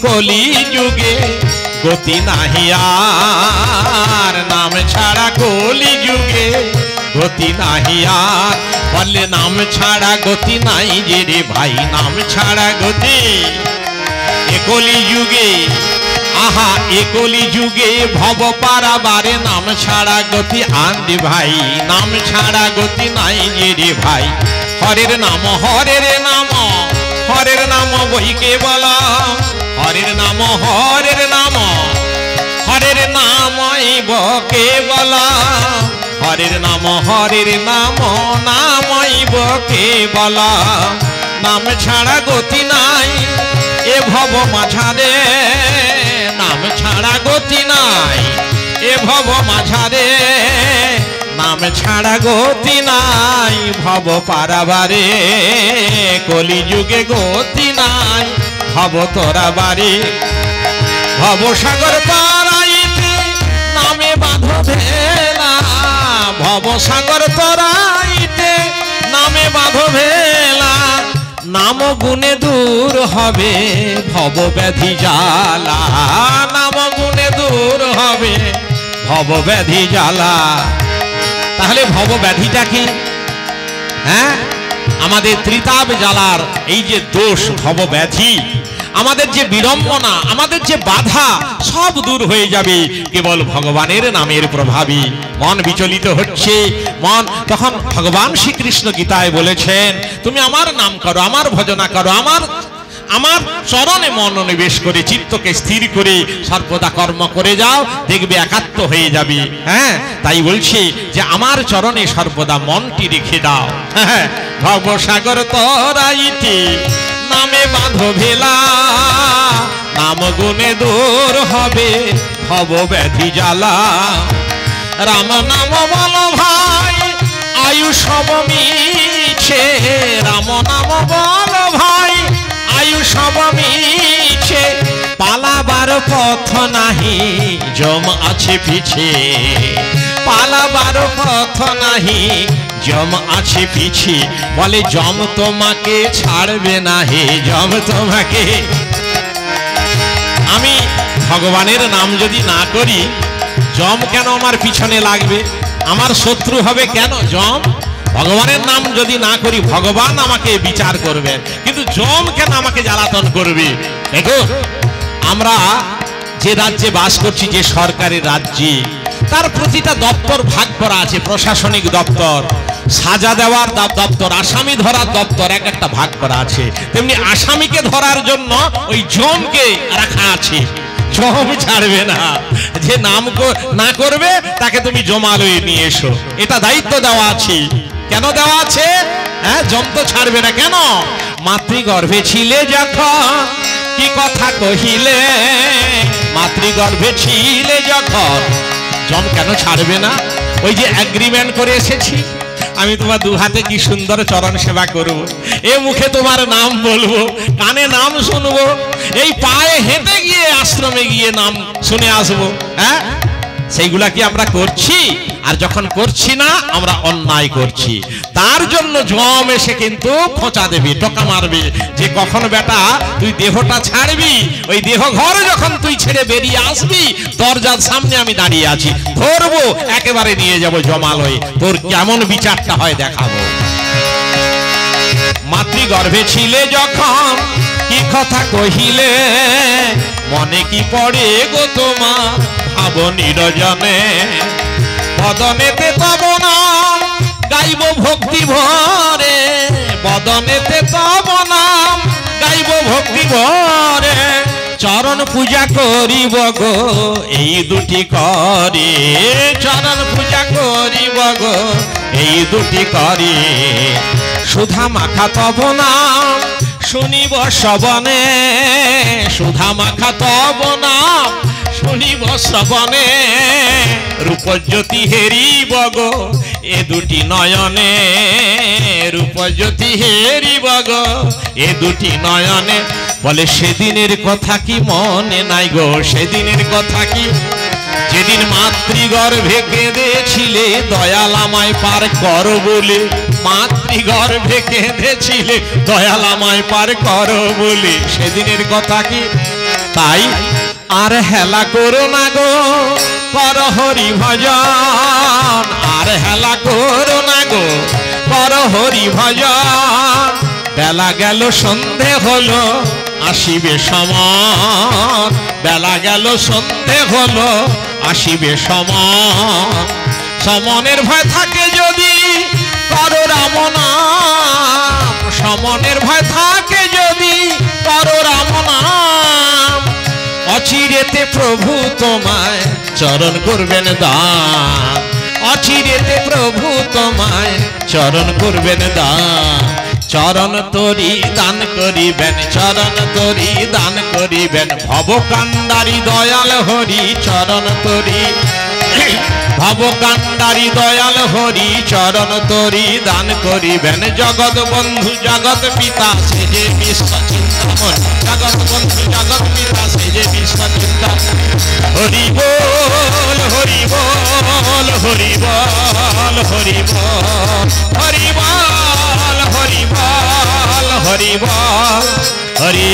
কলি যুগে গতি নাহি আর, নাম ছাড়া কলি যুগে গতি নাহি আর। বলে নাম ছাড়া গতি নাই যে রে ভাই, নাম ছাড়া গতি একলি যুগে। আহা একলি যুগে ভব পারাবারে, নাম ছাড়া গতি আন্দি ভাই, নাম ছাড়া গতি নাই যে রে ভাই। হরের নাম হরের নাম হরের নাম বইকে বলা, হরের নাম হরের নাম হরের নামই বকে বলা, হরের নাম নামই বকে বলা। নাম ছাড়া গতি নাই এ ভব মাঝারে, নাম ছাড়া গতি নাই এ ভব মাঝারে, নাম ছাড়া গতি নাই ভব পারাবারে। কলি যুগে গতি নাই ভব তোরা বারে। ভব সাগর তরাইতে নামে বাঁধো ভেলা, ভব সাগর তরাইতে নামে বাঁধো ভেলা। নাম গুণে দূর হবে ভব ব্যাধি জ্বালা, নাম গুণে দূর হবে ভব ব্যাধি জ্বালা। তাহলে ভব ব্যাধিটা কি? হ্যাঁ, আমাদের ত্রিতাপ জ্বালার এই যে দোষ ভব ব্যাধি, আমাদের যে বিড়ম্বনা, আমাদের যে বাধা, সব দূর হয়ে যাবে কেবল ভগবানের নামের প্রভাবে। মন বিচলিত হচ্ছে, মন তখন ভগবান শ্রীকৃষ্ণ গীতায় বলেছেন, তুমি আমার নাম করো, আমার ভজনা করো, আমার চরণে মনোনিবেশ করে চিত্তকে স্থির করে সর্বদা কর্ম করে যাও, দেখবে একাত্ম হয়ে যাবে। হ্যাঁ, তাই বলছি যে আমার চরণে সর্বদা মনটি রেখে দাও। হ্যাঁ, ভবসাগর তরাইতে নামে বাঁধো ভেলা, নাম গুণে দূর হবে ভব ব্যাধি জ্বালা। রাম নাম বলো ভাই আয়ু সব মিছে, রাম নাম বলো ভাই আয়ু সব মিছে। পালাবার পথ নাহি জম আছে পিছে, পালাবার পথ নাহি জম আছে পিছে। বলে জম তোমাকে ছাড়বে না হে, জম তোমাকে। আমি ভগবানের নাম যদি না করি, জম কেন আমার পিছনে লাগবে? আমার শত্রু হবে কেন জম? ভগবানের নাম যদি না করি ভগবান আমাকে বিচার করবেন, কিন্তু জম কেন আমাকে জ্বালাতন করবে? দেখো, আমরা যে রাজ্যে বাস করছি, যে সরকারি রাজ্যে, তার প্রতিটা দপ্তর ভাগ করা আছে, প্রশাসনিক দপ্তর, সাজা দেওয়ার দপ্তর, আসামি ধরার দপ্তর, এক একটা ভাগ করা আছে। তেমনি আসামিকে ধরার জন্য ওই জমকে রাখা আছে, জম ছাড়বে না। যে নাম না করবে তাকে তুমি জমালয়ে নিয়ে এসো, এটা দায়িত্ব দেওয়া আছে। কেন দেওয়া আছে? হ্যাঁ, জম তো ছাড়বে না। কেন? মাতৃগর্ভে ছিলে যখন কি কথা কহিলে, মাতৃগর্ভে ছিলে যখন জম কেন ছাড়বে না? ওই যে এগ্রিমেন্ট করে এসেছি, আমি তোমার দু হাতে কি সুন্দর চরণ সেবা করব, এ মুখে তোমার নাম বলবো, কানে নাম শুনবো, এই পায়ে হেঁটে গিয়ে আশ্রমে গিয়ে নাম শুনে আসবো। হ্যাঁ, সেইগুলা কি আমরা করছি? আর যখন করছি না, আমরা অন্যায় করছি। তার জন্য জম এসে কিন্তু খোঁচা দেবে, টোকা মারবে যে কখন বেটা তুই দেহটা ছাড়বি, ওই দেহ ঘর যখন তুই ছেড়ে বেরিয়ে আসবি, দরজার সামনে আমি দাঁড়িয়ে আছি, ধরবো, একেবারে নিয়ে যাব জমালয়ে, তোর কেমন বিচারটা হয় দেখাবো। মাতৃগর্ভে ছিলে যখন কি কথা কহিলে, মনে কি পড়ে গো তোমার ভাব নিরজনে। বদনেতে তব নাম গাইব ভক্তি ভরে, বদনেতে তব নাম গাইব ভক্তি ভরে। চরণ পূজা করিব গো এই দুটি করে, চরণ পূজা করিব গো এই দুটি করে। সুধা মাখা তব নাম শুনিব শ্রবণে, সুধা মাখা তব নাম শুনিব শ্রবণে। রূপজ্যোতি হেরিব গো এ দুটি নয়নে, রূপজ্যোতি হেরিব গো এ দুটি নয়নে। বলে সেদিনের কথা কি মনে নাই গো, সেদিনের কথা কি? যেদিন মাতৃগর্ভে কেঁদেছিলে দয়াল আমায় পার কর বলে, মাতৃগর্ভে কেঁদেছিলে দয়াল আমায় পার কর বলে, সেদিনের কথা কি? তাই আর হেলা করো না গো কর হরি ভজন, আর হেলা করো না গো কর হরি ভজন। বেলা গেল সন্ধে হলো আসিবে সমন, বেলা গেল সন্ধে হলো আসিবে সমন। সমনের ভয় থাকে যদি করো রাম নাম, সমনের ভয় থাকে যদি করো রাম নাম। অচিরেতে প্রভু তোমায় চরণ করবেন দান, অচিরেতে প্রভু তোমায় চরণ করবেন দান। চরণ তরি দান করিবেন, চরণ তরি দান করিবেন, ভবকান্ডারি দয়াল হরি চরণ তরি, ভবকান্ডারি দয়াল হরি চরণ তরি দান করিবেন। জগৎ বন্ধু জগৎ পিতা সে যে বিশ্ব চিন্তামন, জগৎ বন্ধু জগৎ পিতা সে যে বিশ্ব চিন্তা। হরি বল হরি বল হরি বল হরি বল হরি বল হরি বল হরি বল হরি